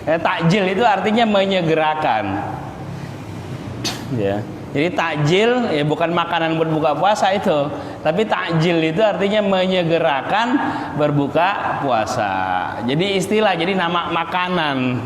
Takjil itu artinya menyegerakan. Ya. Jadi takjil ya bukan makanan berbuka puasa itu, tapi takjil itu artinya menyegerakan berbuka puasa. Jadi istilah, jadi nama makanan.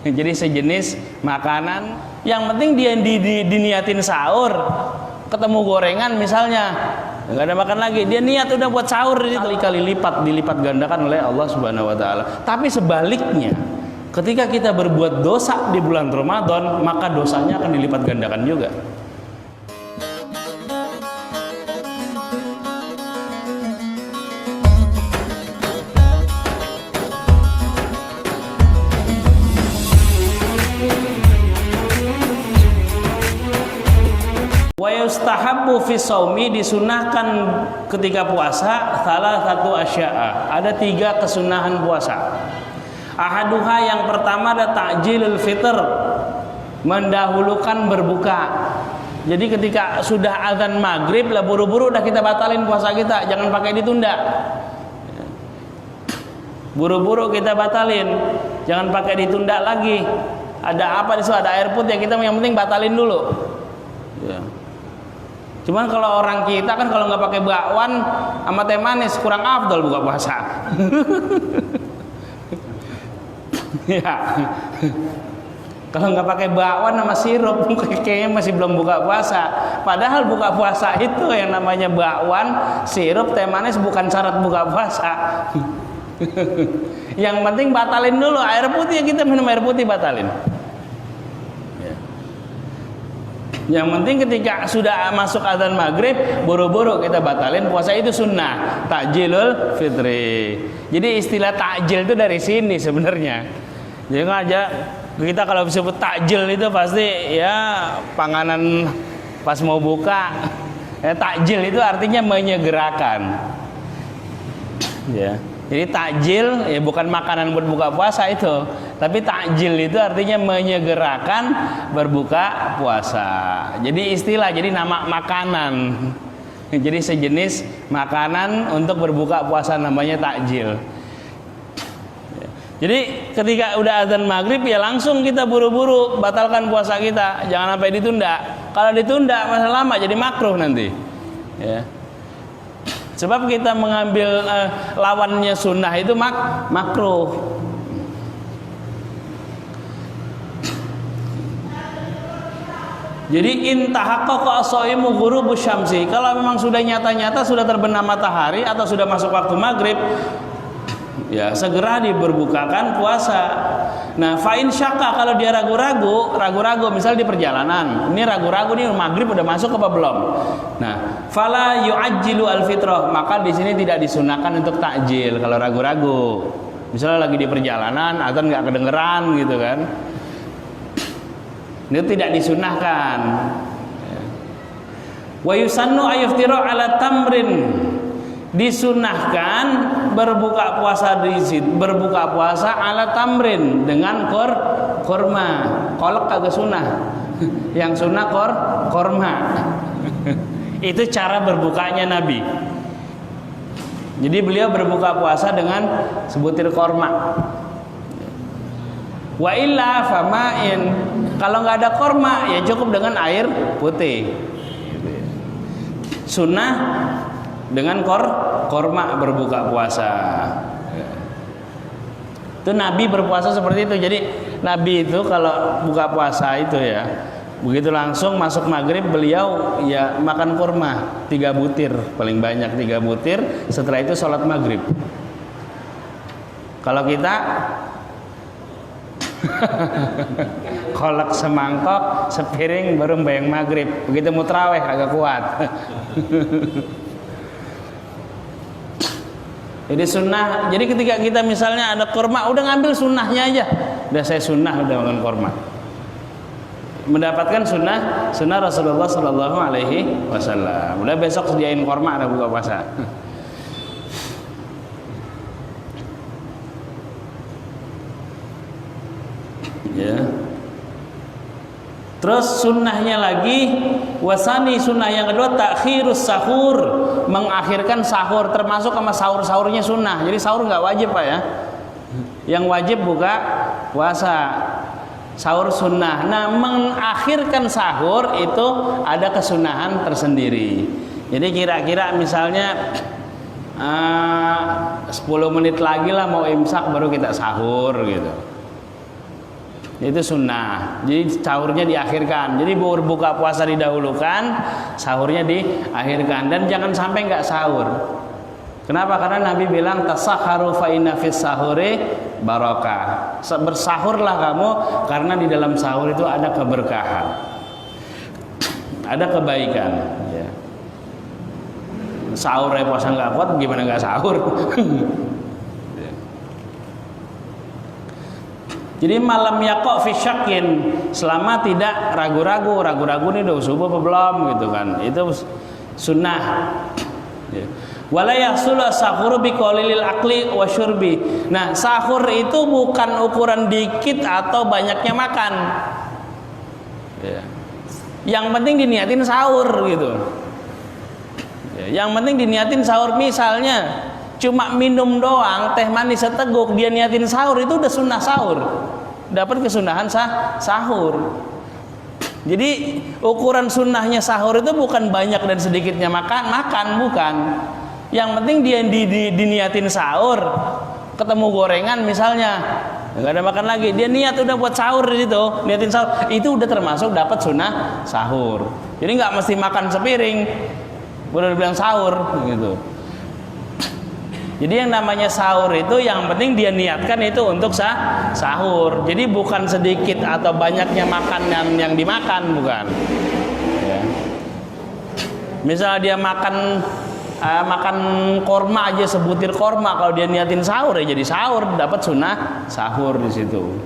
Jadi sejenis makanan. Yang penting dia diniatin sahur, ketemu gorengan misalnya, nggak ada makan lagi, dia niat udah buat sahur, kali-kali dilipat gandakan oleh Allah Subhanahu Wa Taala. Tapi sebaliknya, ketika kita berbuat dosa di bulan Ramadan, maka dosanya akan dilipat gandakan juga. Wa yustahabbu fi shaumi, disunahkan ketika puasa salah satu asya'a, ada 3 kesunahan puasa. Ahaduha, yang pertama ada ta'jilul fitr, mendahulukan berbuka. Jadi ketika sudah azan maghrib lah buru-buru udah kita batalin puasa kita, jangan pakai ditunda. Buru-buru kita batalin, jangan pakai ditunda lagi. Ada apa di situ, ada air putih, kita yang penting batalin dulu. Ya. Cuman kalau orang kita kan kalau nggak pakai bakwan sama teh manis kurang afdol buka puasa. Ya. Kalau nggak pakai bakwan sama sirup kayaknya masih belum buka puasa. Padahal buka puasa itu yang namanya bakwan, sirup, teh manis bukan syarat buka puasa. Yang penting batalin dulu air putih, kita minum air putih batalin. Yang penting ketika sudah masuk azan maghrib buru-buru kita batalin puasa, itu sunnah takjilul fitri. Jadi istilah takjil itu dari sini sebenarnya. Jadi aja kita kalau disebut takjil itu pasti ya panganan pas mau buka. Takjil itu artinya menyegerakan. Ya. Jadi takjil ya bukan makanan berbuka puasa itu, tapi takjil itu artinya menyegerakan berbuka puasa. Jadi istilah, jadi nama makanan. Jadi sejenis makanan untuk berbuka puasa namanya takjil. Jadi ketika udah azan maghrib ya langsung kita buru-buru batalkan puasa kita, jangan sampai ditunda. Kalau ditunda masa lama jadi makruh nanti. Ya. Sebab kita mengambil lawannya sunnah itu makruh. Jadi intahaqqaqa as-shaimu ghurubus syamsi. Kalau memang sudah nyata-nyata sudah terbenam matahari atau sudah masuk waktu maghrib, ya segera diberbukakan puasa. Nah, fa'in syakka, kalau dia ragu-ragu misal di perjalanan, ini ragu-ragu nih maghrib udah masuk apa belum. Nah, fala yu'ajjilu al-fitrah, maka di sini tidak disunahkan untuk takjil kalau ragu-ragu. Misalnya lagi di perjalanan, azan nggak kedengeran gitu kan, itu tidak disunahkan. Wa yusannu ayuftira ala tamrin, disunahkan berbuka puasa ala tamrin dengan korma. Kolak kagak sunah. Yang sunah korma. Itu cara berbukanya Nabi. Jadi beliau berbuka puasa dengan sebutir korma. Wa illa fama'in, kalau nggak ada korma ya cukup dengan air putih. Sunnah dengan korma berbuka puasa. Itu Nabi berpuasa seperti itu. Jadi Nabi itu kalau buka puasa itu ya, begitu langsung masuk maghrib beliau ya makan kurma 3 butir, paling banyak 3 butir. Setelah itu sholat maghrib. Kalau kita kolak semangkok sepiring baru bayang maghrib, begitu mutraweh agak kuat. Jadi sunnah, jadi ketika kita misalnya ada kurma, udah ngambil sunnahnya aja. Udah saya sunnah udah makan kurma. Mendapatkan sunnah Rasulullah Sallallahu Alaihi Wasallam. Udah besok sediain kurma, ada buka puasa. Ya. Terus sunnahnya lagi, wasani sunnah yang kedua takhirus sahur, mengakhirkan sahur, termasuk sama sahur-sahurnya sunnah. Jadi sahur nggak wajib Pak ya. Yang wajib buka puasa. Sahur sunnah. Nah, mengakhirkan sahur itu ada kesunahan tersendiri. Jadi kira-kira misalnya 10 menit lagi lah mau imsak baru kita sahur gitu. Itu sunnah. Jadi sahurnya diakhirkan. Jadi berbuka puasa didahulukan, sahurnya diakhirkan. Dan jangan sampai nggak sahur. Kenapa? Karena Nabi bilang tasahharu fa inna fis sahuri barakah. Bersahurlah kamu karena di dalam sahur itu ada keberkahan. Ada kebaikan, ya. Sahur puasa nggak kuat gimana nggak sahur? Jadi malam yaqo fi syakin, selama tidak ragu-ragu ini udah subuh apa belum gitu kan. Itu sunnah. Ya. Wala yahsulu sahur bi qalilil akli wa syurbi. Nah, sahur itu bukan ukuran dikit atau banyaknya makan. Ya. Yang penting diniatin sahur gitu. Ya, yang penting diniatin sahur. Misalnya cuma minum doang teh manis seteguk, dia niatin sahur, itu udah sunnah sahur. Dapat kesunahan sahur. Jadi ukuran sunnahnya sahur itu bukan banyak dan sedikitnya makan bukan. Yang penting dia diniatin sahur, ketemu gorengan misalnya, nggak ada makan lagi, dia niat udah buat sahur di situ, niatin sahur, itu udah termasuk dapat sunnah sahur. Jadi nggak mesti makan sepiring, udah bilang sahur gitu. Jadi yang namanya sahur itu yang penting dia niatkan itu untuk sahur. Jadi bukan sedikit atau banyaknya makanan yang dimakan, bukan. Ya. Misalnya dia makan korma aja, sebutir korma, kalau dia niatin sahur ya jadi sahur, dapat sunnah sahur di situ.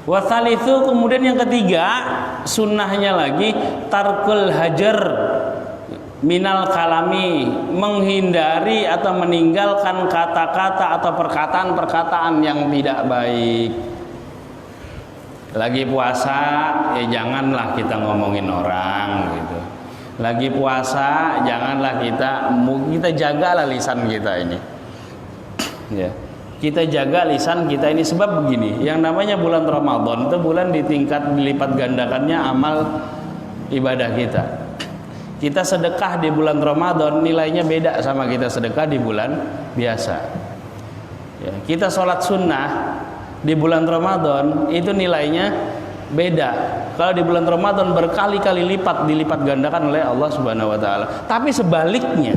Wasalitsu, kemudian yang ketiga sunnahnya lagi tarkul hajar minal kalami, menghindari atau meninggalkan kata-kata atau perkataan-perkataan yang tidak baik. Lagi puasa ya janganlah kita ngomongin orang gitu. Lagi puasa janganlah kita jagalah lisan kita ini. Ya. Kita jaga lisan kita ini, sebab begini, yang namanya bulan Ramadan itu bulan dilipat gandakannya amal ibadah kita. Kita sedekah di bulan Ramadan nilainya beda sama kita sedekah di bulan biasa. Ya, kita sholat sunnah di bulan Ramadan itu nilainya beda. Kalau di bulan Ramadan berkali-kali dilipat gandakan oleh Allah Subhanahu wa taala. Tapi sebaliknya,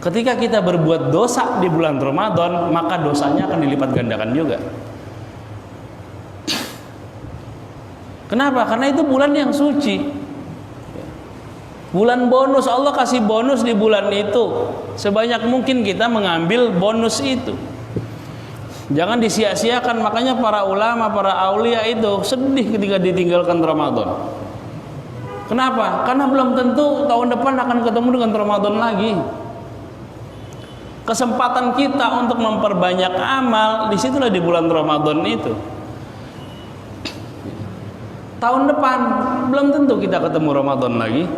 ketika kita berbuat dosa di bulan Ramadan, maka dosanya akan dilipat gandakan juga. Kenapa? Karena itu bulan yang suci. Bulan bonus, Allah kasih bonus di bulan itu. Sebanyak mungkin kita mengambil bonus itu. Jangan disia-siakan. Makanya para ulama, para aulia itu sedih ketika ditinggalkan Ramadan. Kenapa? Karena belum tentu tahun depan akan ketemu dengan Ramadan lagi. Kesempatan kita untuk memperbanyak amal disitulah di bulan Ramadan itu. Tahun depan belum tentu kita ketemu Ramadan lagi.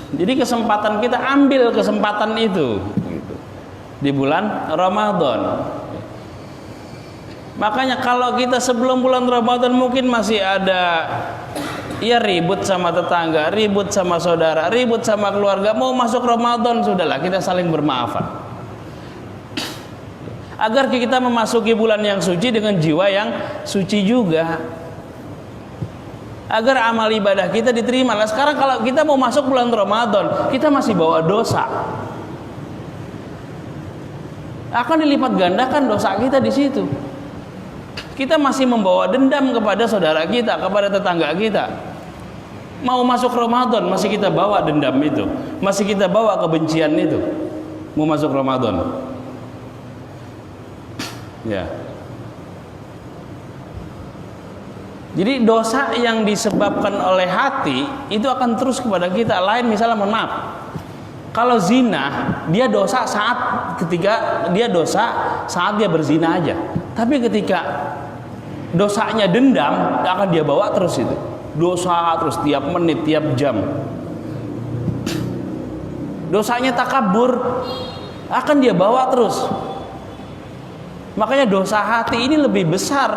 Jadi kesempatan kita, ambil kesempatan itu di bulan Ramadan. Makanya kalau kita sebelum bulan Ramadan mungkin masih ada ya ribut sama tetangga, ribut sama saudara, ribut sama keluarga, mau masuk Ramadan sudahlah kita saling bermaafan. Agar kita memasuki bulan yang suci dengan jiwa yang suci juga. Agar amal ibadah kita diterima. Nah, sekarang kalau kita mau masuk bulan Ramadan, kita masih bawa dosa, akan dilipat gandakan dosa kita di situ. Kita masih membawa dendam kepada saudara kita, kepada tetangga kita. Mau masuk Ramadan masih kita bawa dendam itu, masih kita bawa kebencian itu. Mau masuk Ramadan, ya. Jadi dosa yang disebabkan oleh hati itu akan terus kepada kita. Lain misalnya, mohon maaf, kalau zina, dia dosa saat dia berzina aja. Tapi ketika dosanya dendam, akan dia bawa terus itu. Dosa terus tiap menit, tiap jam. dosanya takabur, akan dia bawa terus. Makanya dosa hati ini lebih besar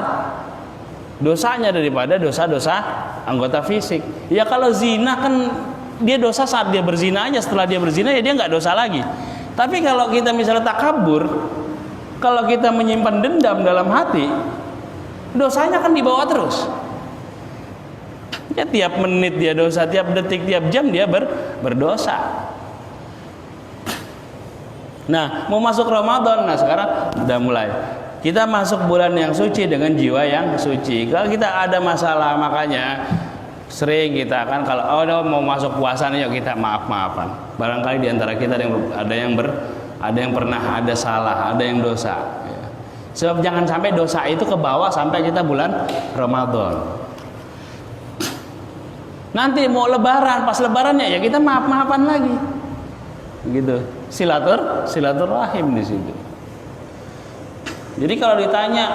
dosanya daripada dosa-dosa anggota fisik. Ya kalau zina kan dia dosa saat dia berzina aja, setelah dia berzina ya dia nggak dosa lagi. Tapi kalau kita misalnya takabur, kalau kita menyimpan dendam dalam hati, dosanya kan dibawa terus. Ya tiap menit dia dosa, tiap detik, tiap jam dia berdosa. Nah, mau masuk Ramadan, nah sekarang udah mulai. Kita masuk bulan yang suci dengan jiwa yang suci. Kalau kita ada masalah, makanya sering kita kan kalau mau masuk puasa nih, yuk kita maaf-maafan. Barangkali di antara kita ada yang pernah ada salah, ada yang dosa. Sebab jangan sampai dosa itu ke bawah sampai kita bulan Ramadan. Nanti mau lebaran, pas lebarannya ya kita maaf-maafan lagi. Gitu. Silaturahim di situ. Jadi kalau ditanya,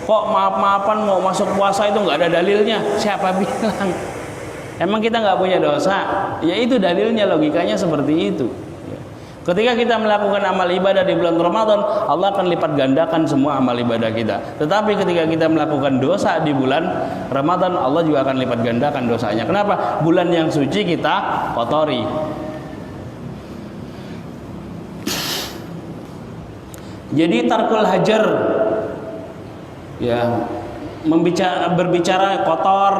kok maaf-maafan mau masuk puasa itu nggak ada dalilnya? Siapa bilang? Emang kita nggak punya dosa? Ya itu dalilnya, logikanya seperti itu. Ketika kita melakukan amal ibadah di bulan Ramadan, Allah akan lipat gandakan semua amal ibadah kita. Tetapi ketika kita melakukan dosa di bulan Ramadan, Allah juga akan lipat gandakan dosanya. Kenapa? Bulan yang suci kita kotori. Jadi tarkul hajar, ya, berbicara kotor,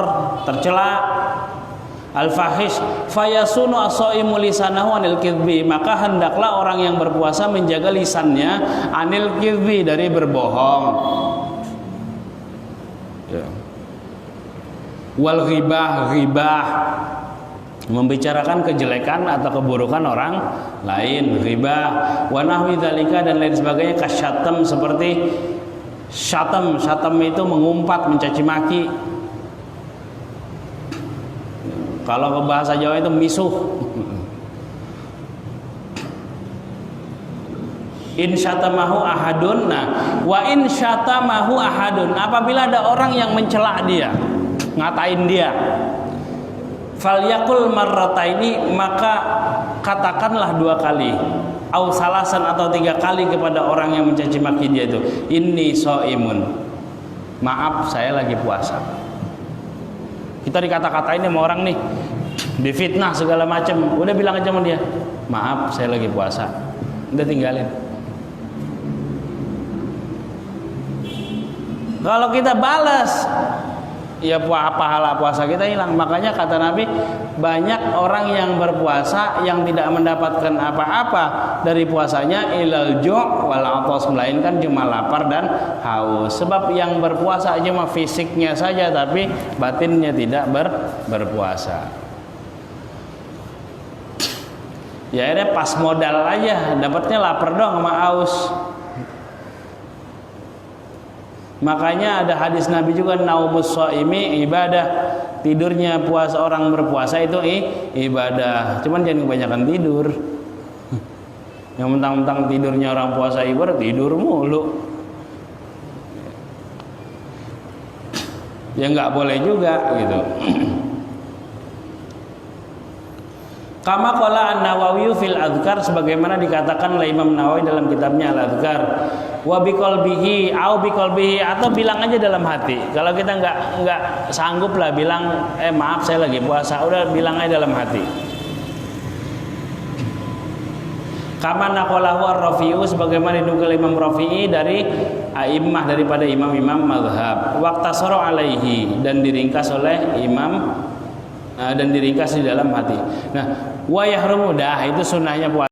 tercela, al-fahish, fayasunu as-shaimu lisanahu anil kidbi, maka hendaklah orang yang berpuasa menjaga lisannya anil kidbi, dari berbohong. Ya. Wal ghibah, membicarakan kejelekan atau keburukan orang lain, ghibah, wa nahwi dzalika, dan lain sebagainya, kasyatam, seperti syatam itu mengumpat, mencaci maki. Kalau ke bahasa Jawa itu misuh. In syatamahu ahadun, nah wa in syatamahu ahadun, apabila ada orang yang mencela dia, ngatain dia, falyakul marrataini, maka katakanlah 2 kali, au salasan, atau 3 kali kepada orang yang mencaci maki dia itu, inni shaimun, maaf saya lagi puasa. Kita dikata-katain sama orang nih, difitnah segala macam, udah bilang aja sama dia, maaf saya lagi puasa, udah tinggalin. Kalau kita balas, ya pahala puasa kita hilang. Makanya kata Nabi, banyak orang yang berpuasa yang tidak mendapatkan apa-apa dari puasanya, ilal ju' wal 'atas, melainkan cuma lapar dan haus. Sebab yang berpuasa cuma fisiknya saja, tapi batinnya tidak berpuasa. Ya akhirnya pas modal aja, dapatnya lapar dong sama haus. Makanya ada hadis Nabi juga, naumus shaimi ibadah, tidurnya puasa orang berpuasa itu ibadah. Cuman jangan kebanyakan tidur. Yang mentang-mentang tidurnya orang puasa ibadah, tidur mulu. Ya nggak boleh juga gitu. Kama qala An-Nawawi fil Adhkar, sebagaimana dikatakan oleh Imam Nawawi dalam kitabnya Al-Adhkar, wa biqalbihi au biqalbihi, atau bilang aja dalam hati. Kalau kita nggak sanggup lah bilang maaf saya lagi puasa, udah bilang aja dalam hati. Kama naqalahu Ar-Rafi'u, sebagaimana dinukil Imam Rafi'i dari a'immah, daripada imam-imam mazhab, waqtasara alaihi, dan diringkas oleh imam, dan diringkas di dalam hati. Nah, wa yahrumu, dah itu sunnahnya puasa.